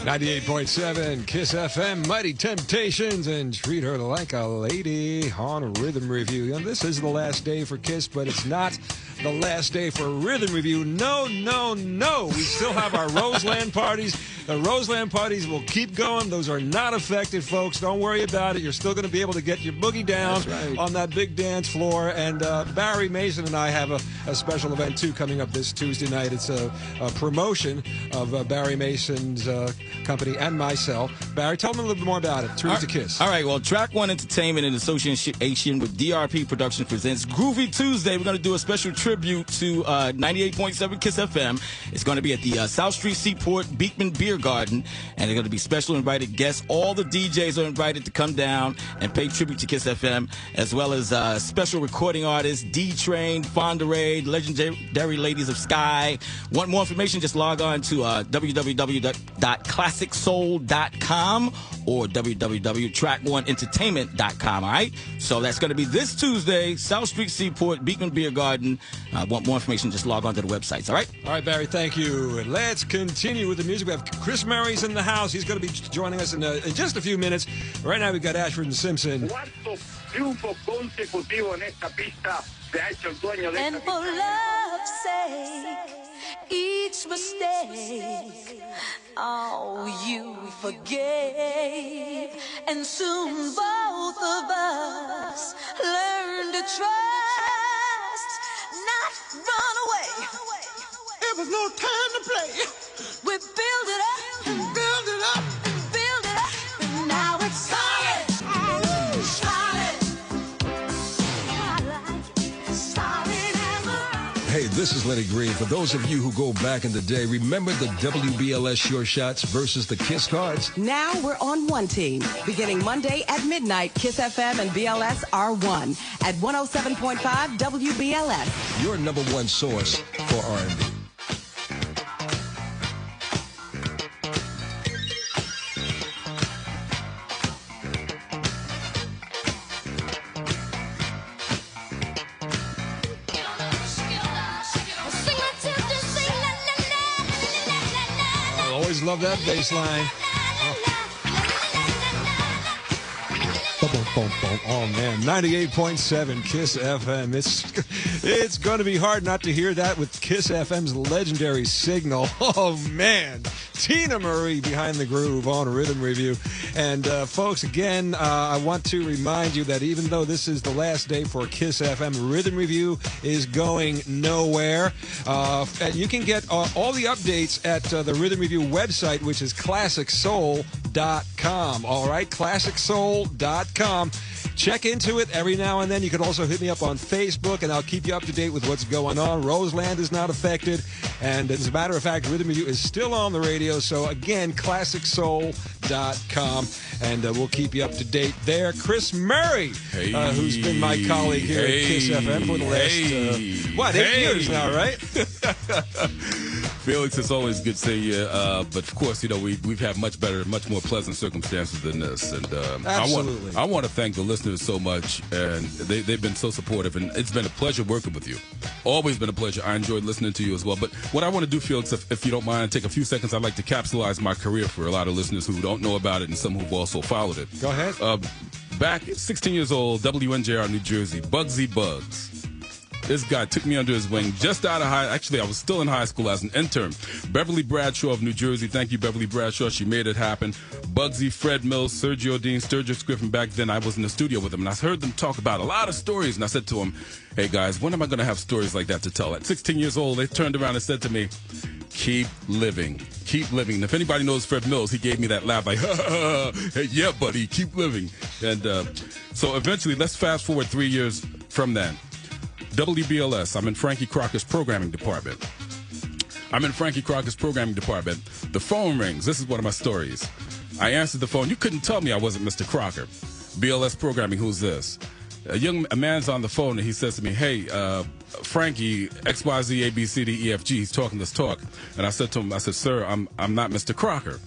98.7 KISS FM, Mighty Temptations, and Treat Her Like a Lady on Rhythm Review. You know, this is the last day for KISS, but it's not the last day for Rhythm Review. No, no, no. We still have our Roseland parties. The Roseland parties will keep going. Those are not affected, folks. Don't worry about it. You're still going to be able to get your boogie down on that big dance floor. And Barry Mason and I have a special event, too, coming up this Tuesday night. It's a promotion of Barry Mason's company and myself. Barry, tell them a little bit more about it. Tribute to KISS. All right. Well, Track One Entertainment in association with DRP Productions presents Groovy Tuesday. We're going to do a special tribute to 98.7 KISS FM. It's going to be at the South Street Seaport Beekman Beer Garden, and they're going to be special invited guests. All the DJs are invited to come down and pay tribute to KISS FM, as well as special recording artists, D-Train, Fonda Raid, Legendary Ladies of Sky. Want more information? Just log on to www.classicsoul.com or www.track1entertainment.com. All right? So that's going to be this Tuesday, South Street Seaport, Beekman Beer Garden. Want more information? Just log on to the websites. All right? All right, Barry, thank you. And let's continue with the music. We have Chris Murray's in the house. He's going to be joining us in just a few minutes. Right now, we've got Ashford and Simpson. Cuarto triunfo consecutivo en esta pista se ha hecho el dueño de esta And for love's sake, each mistake, oh, you forgave. And soon both of us learn to trust, not run away. It was no time to play. We build it up and build it up and build it up, and now it's solid. Solid. I like it. Solid as a rock. Hey, this is Lenny Green. For those of you who go back in the day, remember the WBLS Sure Shots versus the KISS Cards? Now we're on one team. Beginning Monday at midnight, KISS FM and BLS are one at 107.5 WBLS. Your number one source for R&B. Always love that bass line. Oh, man. 98.7 KISS FM. It's going to be hard not to hear that with KISS FM's legendary signal. Oh, man. Tina Marie behind the groove on Rhythm Review. And, folks, again, I want to remind you that even though this is the last day for KISS FM, Rhythm Review is going nowhere. And you can get all the updates at the Rhythm Review website, which is classicsoul.com. All right, classicsoul.com. Check into it every now and then. You can also hit me up on Facebook, and I'll keep you up to date with what's going on. Roseland is not affected. And as a matter of fact, Rhythm Review is still on the radio. So, again, classicsoul.com. And we'll keep you up to date there. Chris Murray, who's been my colleague here at KISS FM for the last, 8 years now, right? Felix, it's always good to see you. But, of course, you know, we've had much more pleasant circumstances than this. And absolutely. I want to thank the listeners so much. And they've been so supportive. And it's been a pleasure working with you. Always been a pleasure. I enjoyed listening to you as well. But what I want to do, Felix, if you don't mind, take a few seconds. I'd like to capsulize my career for a lot of listeners who don't know about it and some who've also followed it. Go ahead. Back at 16 years old, WNJR, New Jersey, Bugsy Bugs. This guy took me under his wing just out of I was still in high school as an intern. Beverly Bradshaw of New Jersey. Thank you, Beverly Bradshaw. She made it happen. Bugsy, Fred Mills, Sergio Dean, Sturgis Griffin. Back then, I was in the studio with them, and I heard them talk about a lot of stories. And I said to them, hey, guys, when am I going to have stories like that to tell? At 16 years old, they turned around and said to me, keep living. Keep living. And if anybody knows Fred Mills, he gave me that laugh like, hey, yeah, buddy, keep living. And so eventually, let's fast forward 3 years from then. WBLS, I'm in Frankie Crocker's programming department. The phone rings. This is one of my stories. I answered the phone. You couldn't tell me I wasn't Mr. Crocker. BLS programming, who's this? A man's on the phone, and he says to me, hey, Frankie, XYZ, ABCD, EFG, he's talking this talk. And I said to him, sir, I'm not Mr. Crocker.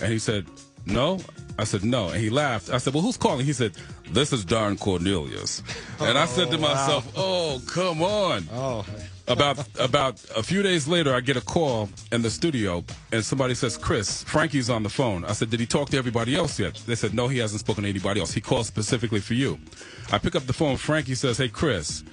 And he said, no? I said, no. And he laughed. I said, well, who's calling? He said, this is Don Cornelius. And I said to myself, oh, come on. Oh. About a few days later, I get a call in the studio, and somebody says, Chris, Frankie's on the phone. I said, did he talk to everybody else yet? They said, no, he hasn't spoken to anybody else. He called specifically for you. I pick up the phone. Frankie says, hey, Chris.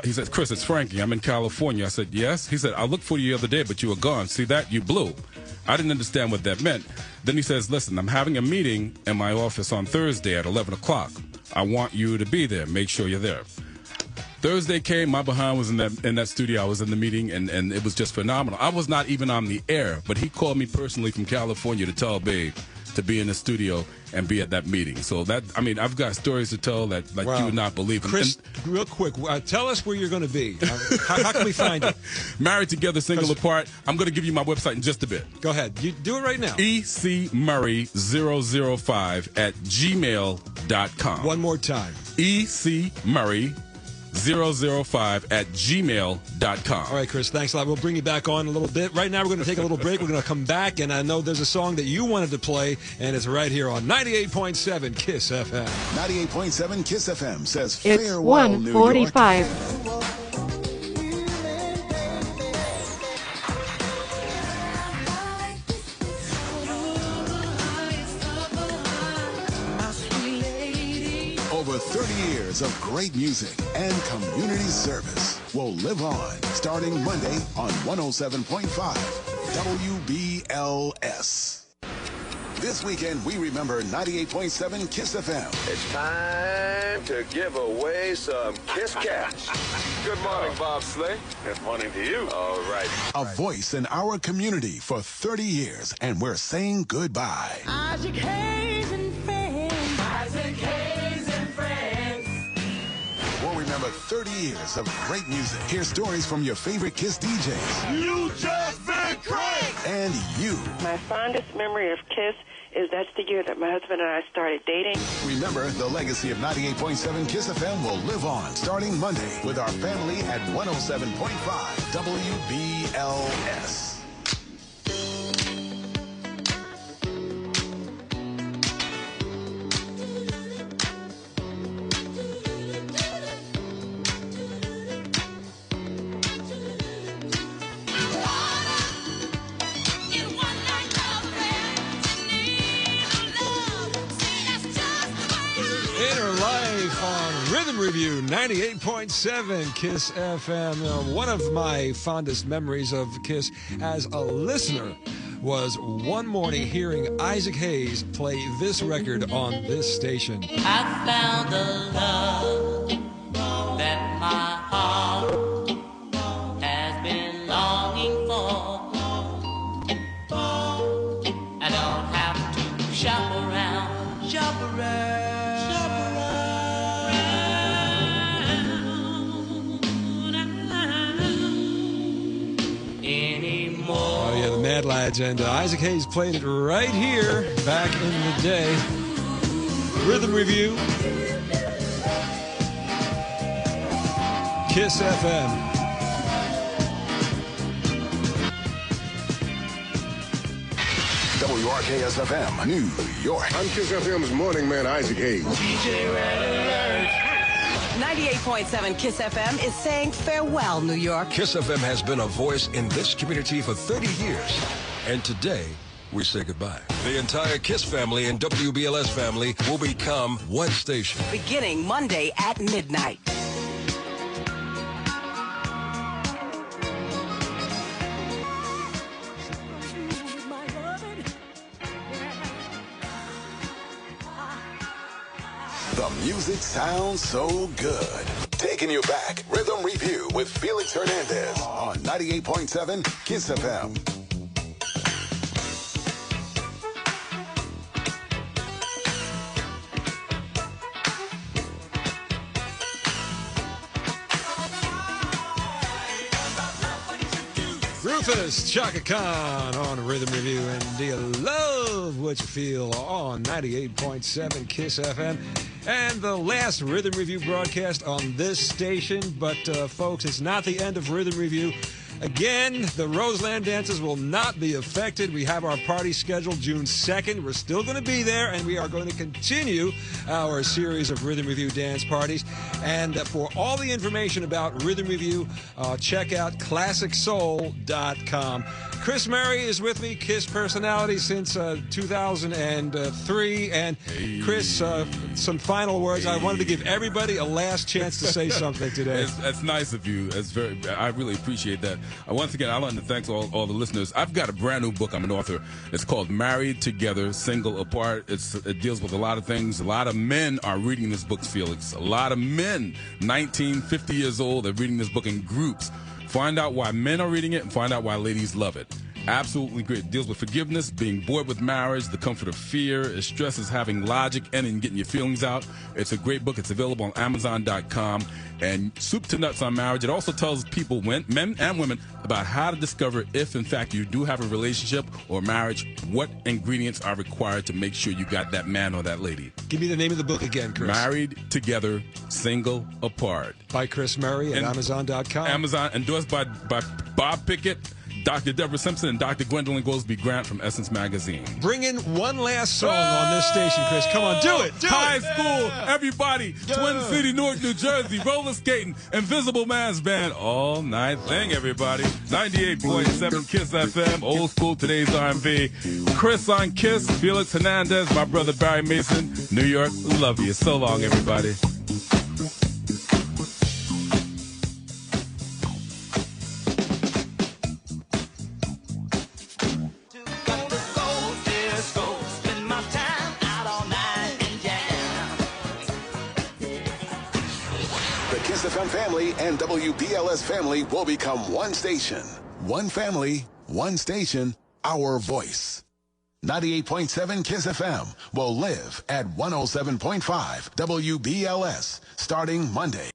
He says, Chris, it's Frankie. I'm in California. I said, yes? He said, I looked for you the other day, but you were gone. See that? You blew. I didn't understand what that meant. Then he says, listen, I'm having a meeting in my office on Thursday at 11 o'clock. I want you to be there. Make sure you're there. Thursday came, my behind was in that studio. I was in the meeting, and it was just phenomenal. I was not even on the air, but he called me personally from California to tell Babe to be in the studio and be at that meeting. So that, I mean, I've got stories to tell that you would not believe. Chris, real quick, tell us where you're going to be. How can we find it? Married Together, Single Apart. I'm going to give you my website in just a bit. Go ahead. You do it right now. ecmurray005@gmail.com. One more time. ecmurray005@gmail.com. All right, Chris, thanks a lot. We'll bring you back on in a little bit. Right now, we're going to take a little break. We're going to come back, and I know there's a song that you wanted to play, and it's right here on 98.7 KISS FM. 98.7 KISS FM says It's farewell, New York. 1:45. Over 30 years of great music and community service will live on starting Monday on 107.5 WBLS. This weekend, we remember 98.7 KISS FM. It's time to give away some KISS cash. Good morning, Bob Slay. Good morning to you. All right. A voice in our community for 30 years, and we're saying goodbye. Isaac Hayes and friends. Isaac Hayes and friends. We'll remember 30 years of great music. Hear stories from your favorite KISS DJs. You just been crazy. And you. My fondest memory of KISS is that's the year that my husband and I started dating. Remember, the legacy of 98.7 KISS FM will live on starting Monday with our family at 107.5 WBLS. Rhythm Review 98.7 KISS FM. One of my fondest memories of KISS as a listener was one morning hearing Isaac Hayes play this record on this station. I found the love that my heart has been longing for. I don't have to shop around, shop around. Mad Lads, and Isaac Hayes played it right here back in the day. Rhythm Review, KISS FM. WRKS FM, New York. I'm KISS FM's morning man, Isaac Hayes. DJ Red Alert. 98.7 KISS FM is saying farewell, New York. KISS FM has been a voice in this community for 30 years. And today, we say goodbye. The entire KISS family and WBLS family will become one station. Beginning Monday at midnight. The music sounds so good. Taking you back, Rhythm Review with Felix Hernandez on 98.7 KISS FM. Rufus Chaka Khan on Rhythm Review, and do you love what you feel on 98.7 KISS FM? And the last Rhythm Review broadcast on this station, but folks, it's not the end of Rhythm Review. Again, the Roseland dances will not be affected. We have our party scheduled June 2nd. We're still going to be there, and we are going to continue our series of Rhythm Review dance parties. And for all the information about Rhythm Review, check out ClassicSoul.com. Chris Murray is with me, KISS personality since 2003. And Chris, some final words. I wanted to give everybody a last chance to say something today. That's nice of you. I really appreciate that. Once again, I want to thank all the listeners. I've got a brand new book. I'm an author. It's called Married Together, Single Apart. It deals with a lot of things. A lot of men are reading this book, Felix. A lot of men, 19, 50 years old, are reading this book in groups. Find out why men are reading it and find out why ladies love it. Absolutely great. It deals with forgiveness, being bored with marriage, the comfort of fear. It stresses having logic and getting your feelings out. It's a great book. It's available on Amazon.com. And soup to nuts on marriage. It also tells people, men and women, about how to discover if, in fact, you do have a relationship or marriage, what ingredients are required to make sure you got that man or that lady. Give me the name of the book again, Chris. Married Together, Single Apart. By Chris Murray at Amazon.com. Amazon, endorsed by Bob Pickett, Dr. Deborah Simpson, and Dr. Gwendolyn Goldsby Grant from Essence Magazine. Bring in one last song on this station, Chris. Come on, do it. High school, everybody, Twin City, Newark, New Jersey, roller skating, Invisible Man's Band, all night thing, everybody. 98.7 KISS FM, old school, today's R&B. Chris on KISS, Felix Hernandez, my brother Barry Mason, New York. Love you. So long, everybody. FM family and WBLS family will become one station. One family, one station, our voice. 98.7 KISS FM will live at 107.5 WBLS starting Monday.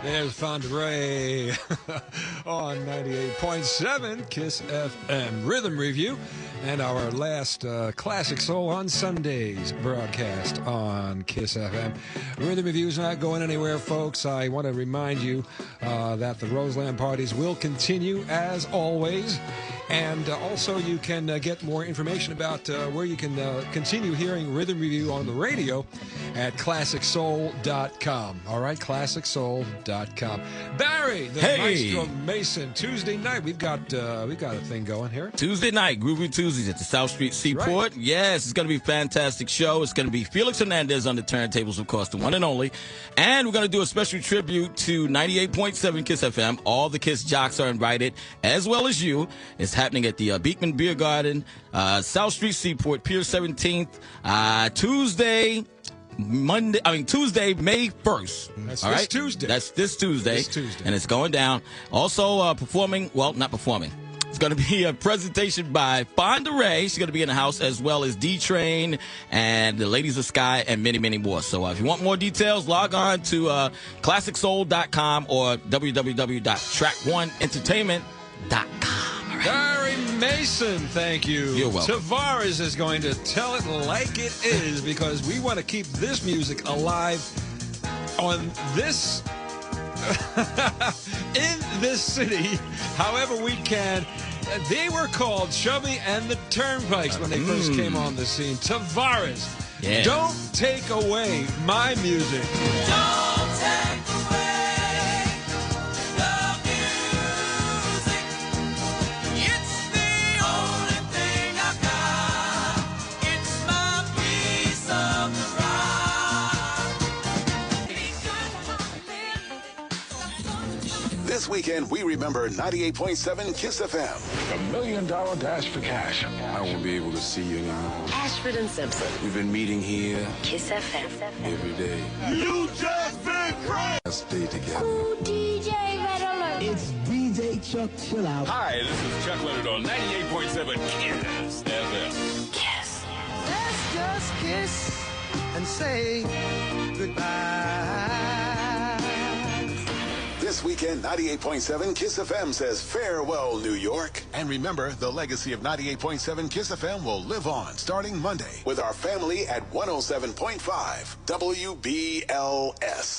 There's Fonderay on 98.7 KISS FM Rhythm Review, and our last Classic Soul on Sundays broadcast on KISS FM. Rhythm Review is not going anywhere, folks. I want to remind you that the Roseland parties will continue as always. And also, you can get more information about where you can continue hearing Rhythm Review on the radio at ClassicSoul.com. All right, ClassicSoul.com. Barry, the Maestro Mason. Tuesday night, we've got a thing going here. Tuesday night, Groovy Tuesdays at the South Street Seaport. Right. Yes, it's going to be a fantastic show. It's going to be Felix Hernandez on the turntables, of course, the one and only. And we're going to do a special tribute to 98.7 KISS FM. All the KISS jocks are invited, as well as you. It's happening at the Beekman Beer Garden, South Street Seaport, Pier 17th, Tuesday, May 1st. That's all this right? Tuesday. That's this Tuesday. This Tuesday. And it's going down. Also not performing. It's going to be a presentation by Fonda Ray. She's going to be in the house, as well as D-Train and the Ladies of Sky and many, many more. So if you want more details, log on to ClassicSoul.com or www.track1entertainment.com. Barry Mason, thank you. You're welcome. Tavares is going to tell it like it is, because we want to keep this music alive on this in this city however we can. They were called Chubby and the Turnpikes when they first came on the scene. Tavares, don't take away my music. Don't take away. This weekend, we remember 98.7 KISS FM. $1 million dash for cash. I won't be able to see you anymore. Ashford and Simpson. We've been meeting here KISS FM. every day. You just been crazy. Let's stay together. Ooh, DJ Red Alert. It's DJ Chuck Chill Out. Hi, this is Chuck Leonard on 98.7 KISS FM. KISS. Let's just kiss and say goodbye. This weekend, 98.7 KISS FM says farewell, New York. And remember, the legacy of 98.7 KISS FM will live on starting Monday with our family at 107.5 WBLS.